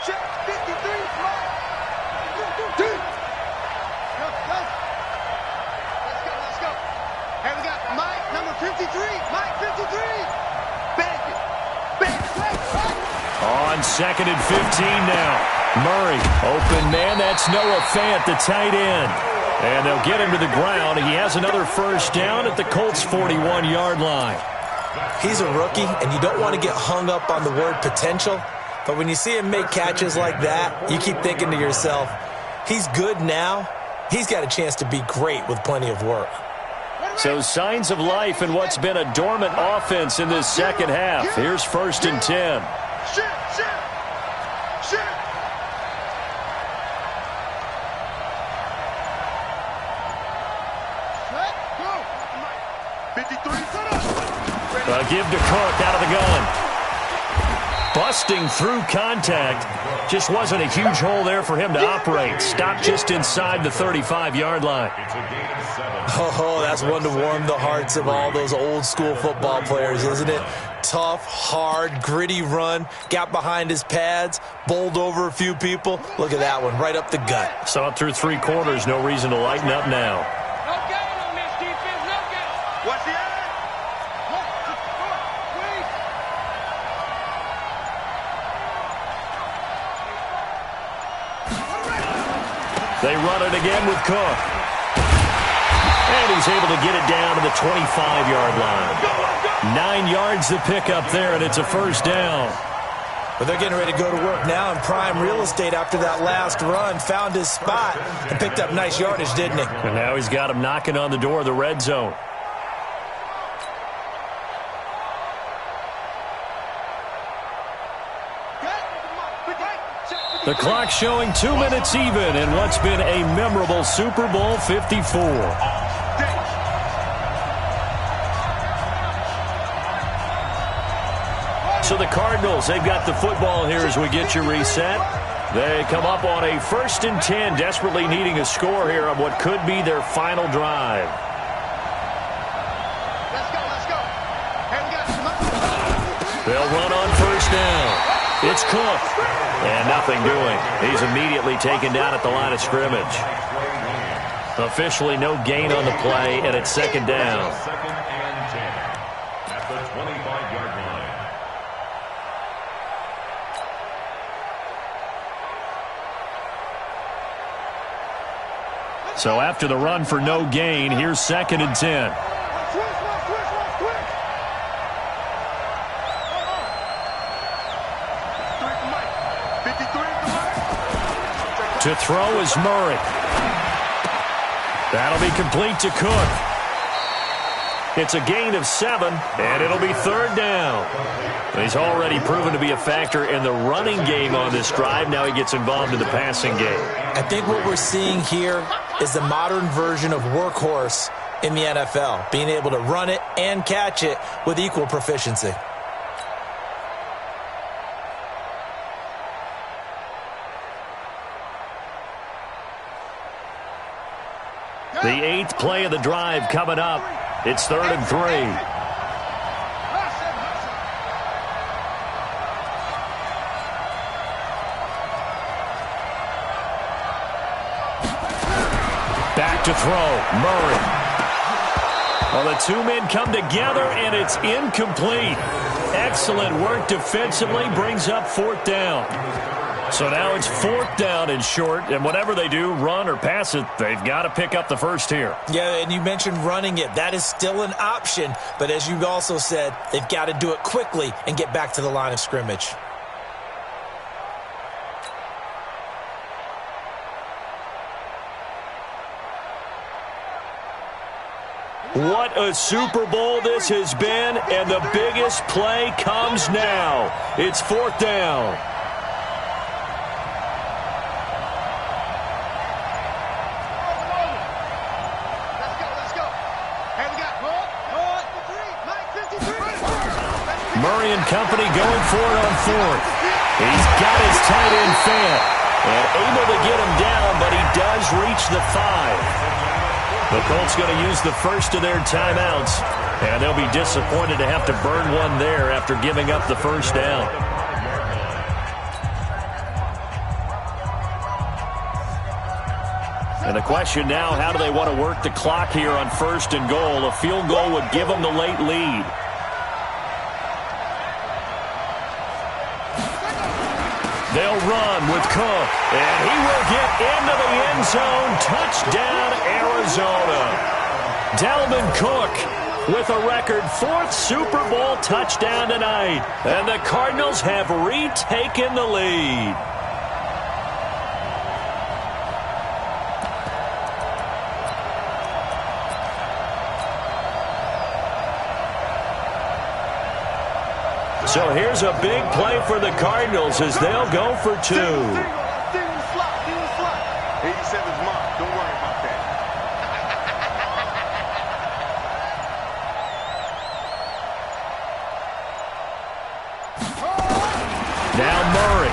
Check 53, Mike. Let's go. Hey, we got Mike, number 53. Mike, 53. Bandit. On 2nd and 15 now. Murray, open man. That's Noah Fant, the tight end. And they'll get him to the ground. He has another first down at the Colts' 41-yard line. He's a rookie, and you don't want to get hung up on the word potential. But when you see him make catches like that, you keep thinking to yourself, he's good now. He's got a chance to be great with plenty of work. So signs of life in what's been a dormant offense in this second half. Here's 1st and 10. Shit. 53, set up. Give to Cook out of the gun. Busting through contact. Just wasn't a huge hole there for him to operate. Stopped just inside the 35-yard line. Oh, that's one to warm the hearts of all those old school football players, isn't it? Tough, hard, gritty run. Got behind his pads, bowled over a few people. Look at that one, right up the gut. Saw it through 3 quarters. No reason to lighten up now. No gain on this defense, no gain. What's the end? They run it again with Cook. And he's able to get it down to the 25-yard line. 9 yards to pick up there, and it's a first down. But they're getting ready to go to work now in prime real estate after that last run. Found his spot and picked up nice yardage, didn't he? And now he's got him knocking on the door of the red zone. The clock showing 2 minutes even in what's been a memorable Super Bowl 54. So the Cardinals, they've got the football here as we get you reset. They come up on a 1st and 10, desperately needing a score here on what could be their final drive. Let's go. They'll run on 1st down. It's Cook. And nothing doing. He's immediately taken down at the line of scrimmage. Officially no gain on the play, and it's 2nd down. 2nd and 10 at the 25-yard line. So after the run for no gain, here's 2nd and 10. To throw is Murray. That'll be complete to Cook. It's a gain of 7, and it'll be 3rd down. He's already proven to be a factor in the running game on this drive. Now he gets involved in the passing game. I think what we're seeing here is the modern version of workhorse in the NFL, being able to run it and catch it with equal proficiency. The 8th play of the drive coming up. It's 3rd and 3. Back to throw, Murray. Well, the two men come together, and it's incomplete. Excellent work defensively, brings up 4th down. So now it's 4th down and short, and whatever they do, run or pass it, they've got to pick up the first here. Yeah, and you mentioned running it. That is still an option, but as you also said, they've got to do it quickly and get back to the line of scrimmage. What a Super Bowl this has been, and the biggest play comes now. It's 4th down. Murray and company going for it on 4th. He's got his tight end Fant and able to get him down, but he does reach the 5. The Colts going to use the first of their timeouts, and they'll be disappointed to have to burn one there after giving up the first down. And the question now, how do they want to work the clock here on 1st and goal? A field goal would give them the late lead. They'll run with Cook, and he will get into the end zone. Touchdown, Arizona. Dalvin Cook with a record 4th Super Bowl touchdown tonight. And the Cardinals have retaken the lead. So here's a big play for the Cardinals as they'll go for 2. 87's mine. Don't worry about that. Now Murray.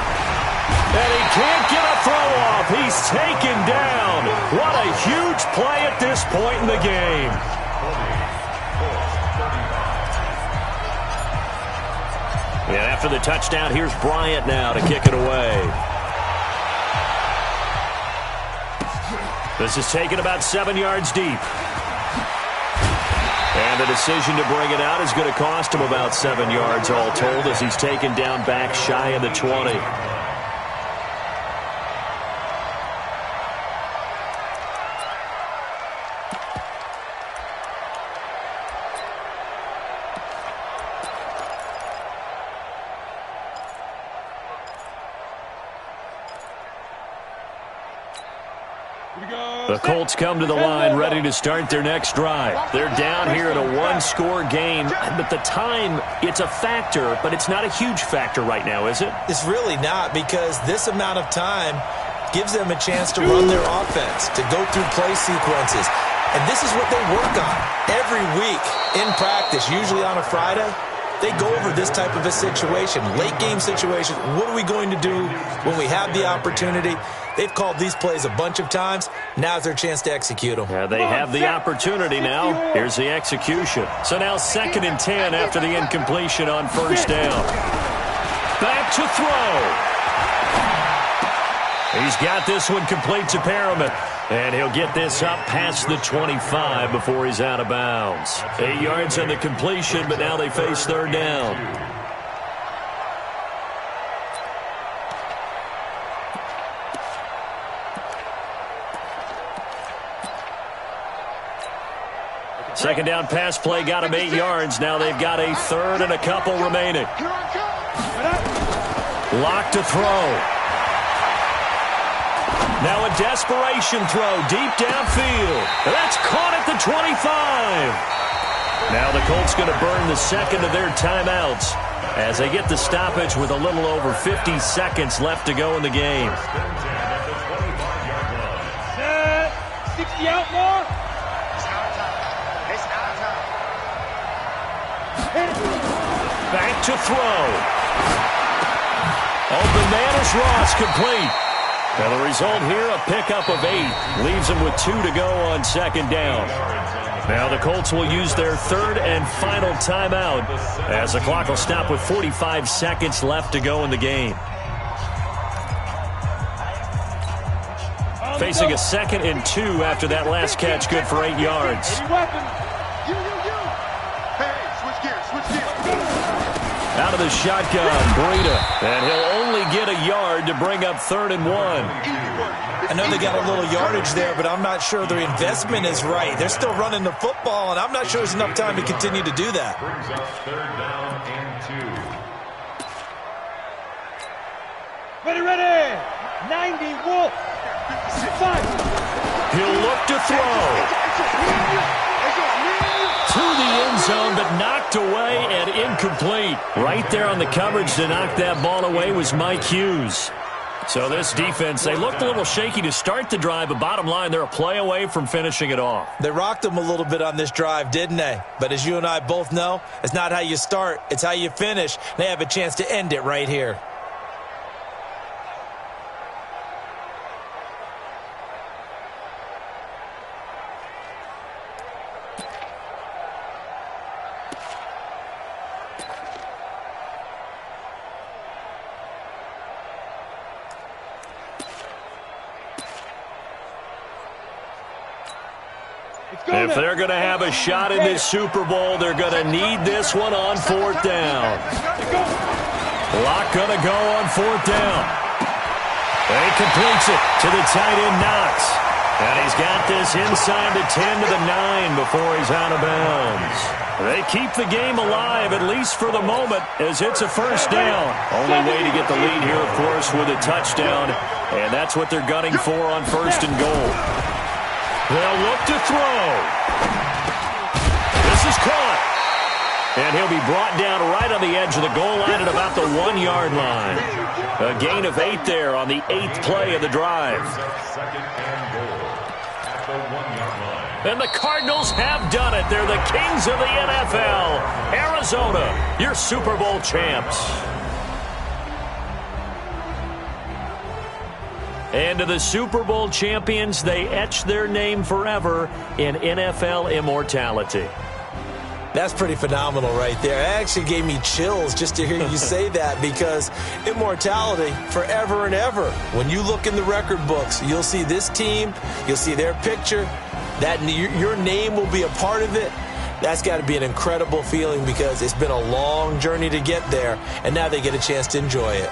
And he can't get a throw off. He's taken down. What a huge play at this point in the game. And after the touchdown, here's Bryant now to kick it away. This is taken about 7 yards deep. And the decision to bring it out is going to cost him about 7 yards all told as he's taken down back shy of the 20. The Colts come to the line ready to start their next drive. They're down here in a one-score game, but the time, it's a factor, but it's not a huge factor right now, is it? It's really not, because this amount of time gives them a chance to run their offense, to go through play sequences. And this is what they work on every week in practice, usually on a Friday. They go over this type of a situation, late game situation. What are we going to do when we have the opportunity? They've called these plays a bunch of times. Now's their chance to execute them. Yeah, they have the opportunity now. Here's the execution. So now 2nd and 10 after the incompletion on first down. Back to throw. He's got this one complete to Perriman. And he'll get this up past the 25 before he's out of bounds. 8 yards on the completion, but now they face 3rd down. Second down pass play got him 8 yards. Now they've got a 3rd and a couple remaining. Lock to throw. Now a desperation throw deep downfield. That's caught at the 25. Now the Colts going to burn the second of their timeouts as they get the stoppage with a little over 50 seconds left to go in the game. 60 out more. Back to throw. Open man is Ross, complete. Now the result here, a pickup of 8. Leaves them with 2 to go on 2nd down. Now the Colts will use their 3rd and final timeout as the clock will stop with 45 seconds left to go in the game. Facing a 2nd and 2 after that last catch, good for 8 yards. Out of the shotgun, Breida. And he'll only get a yard to bring up 3rd and 1. I know they got a little yardage there, but I'm not sure their investment is right. They're still running the football, and I'm not sure there's enough time to continue to do that. Brings up 3rd down and 2. Ready. 90 Wolf. 5. He'll look to throw. To the end zone, but knocked away and incomplete. Right there on the coverage to knock that ball away was Mike Hughes. So this defense, they looked a little shaky to start the drive, but bottom line, they're a play away from finishing it off. They rocked them a little bit on this drive, didn't they? But as you and I both know, it's not how you start, it's how you finish. They have a chance to end it right here. If they're going to have a shot in this Super Bowl, they're going to need this one on 4th down. Lock going to go on 4th down. And he completes it to the tight end, Knox. And he's got this inside the 10 to the 9 before he's out of bounds. They keep the game alive, at least for the moment, as it's a 1st down. Only way to get the lead here, of course, with a touchdown. And that's what they're gunning for on 1st and goal. They'll look to throw. This is caught. And he'll be brought down right on the edge of the goal line at about the 1-yard line. A gain of 8 there on the 8th play of the drive. 2nd and goal at the 1-yard line. And the Cardinals have done it. They're the kings of the NFL. Arizona, your Super Bowl champs. And to the Super Bowl champions, they etch their name forever in NFL immortality. That's pretty phenomenal right there. It actually gave me chills just to hear you say that, because immortality forever and ever. When you look in the record books, you'll see this team, you'll see their picture, that your name will be a part of it. That's got to be an incredible feeling, because it's been a long journey to get there, and now they get a chance to enjoy it.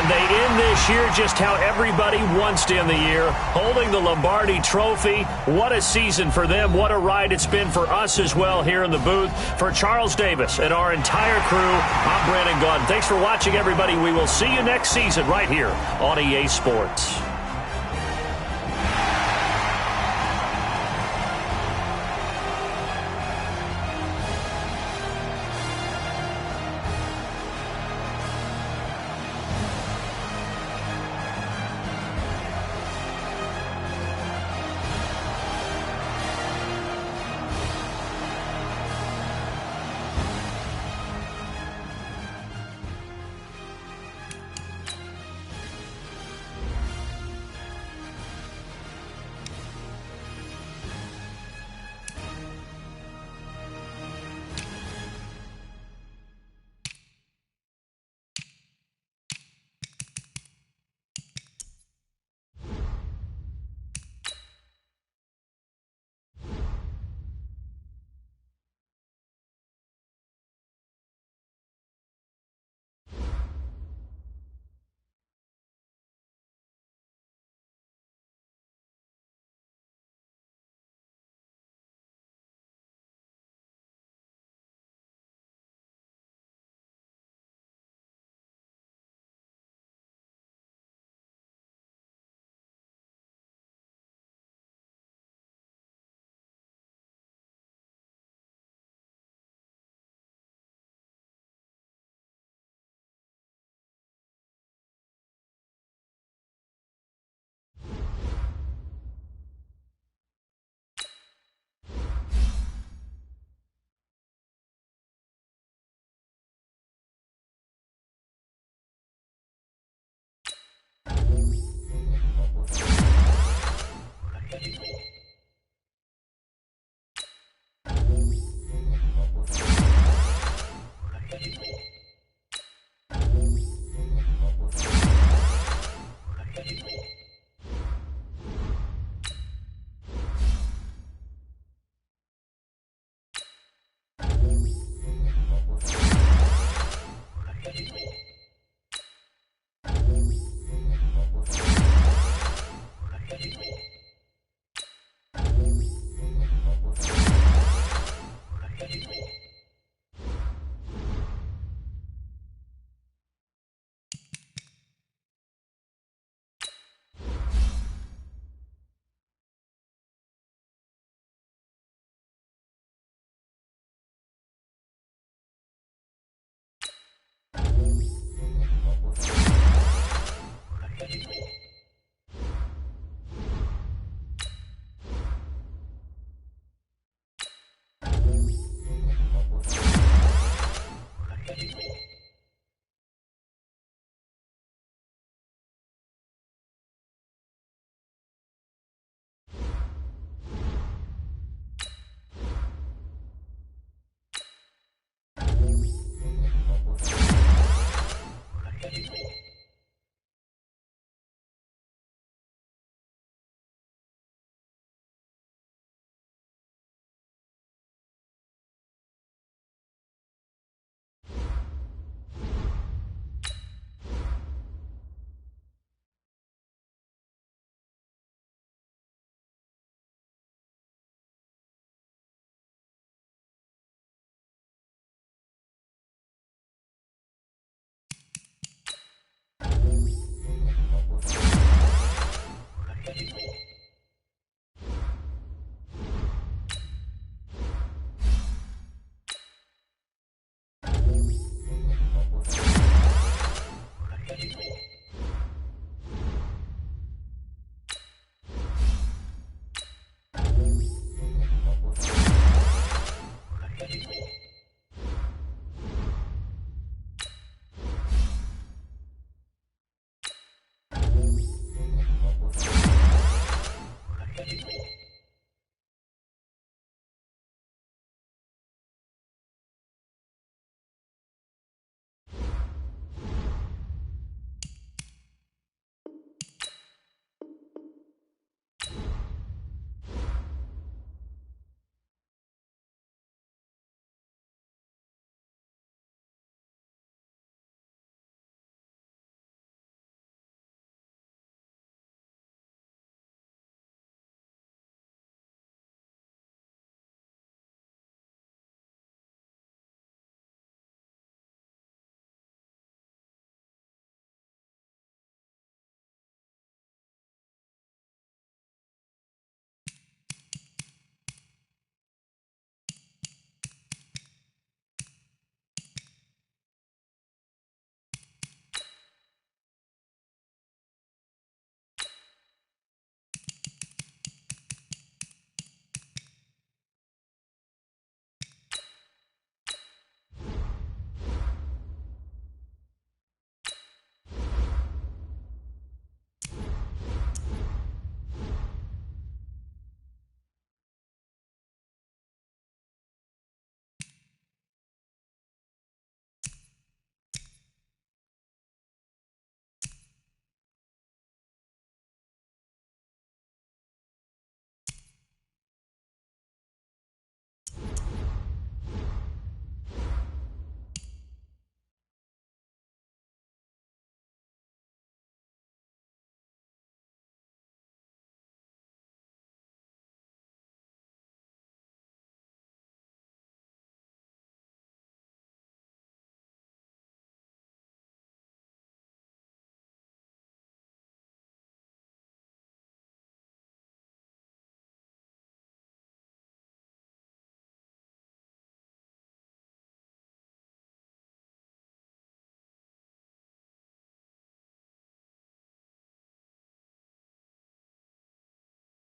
And they end this year just how everybody wants to end the year, holding the Lombardi Trophy. What a season for them. What a ride it's been for us as well here in the booth. For Charles Davis and our entire crew, I'm Brandon Gaudin. Thanks for watching, everybody. We will see you next season right here on EA Sports.